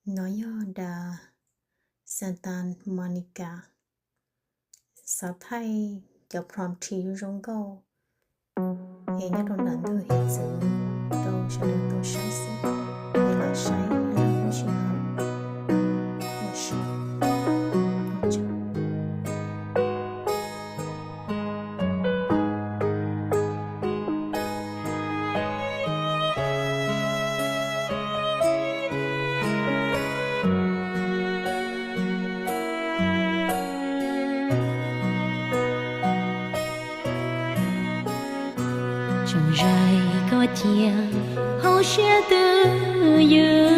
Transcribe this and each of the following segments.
nói đà Santa Monica sao thay cho prom thi rong go hiện nhất trong lần tôi hiện sự tôi sẽ được tôi sai sự hay là sai hay là chỉ học hay sự chẳng rai có chia hậu sẽ từ giờ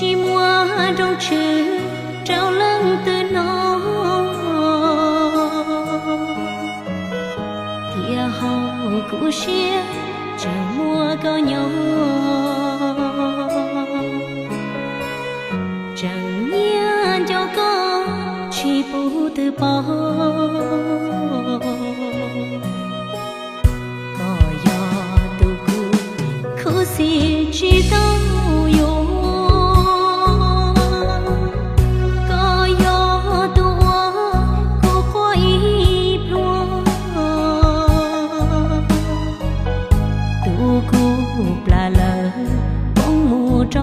chỉ mua trong chữ trao lưng từ nó thì hậu cũng sẽ chẳng mua có nhau chẳng nhớ cho con chỉ phụ từ bao chỉ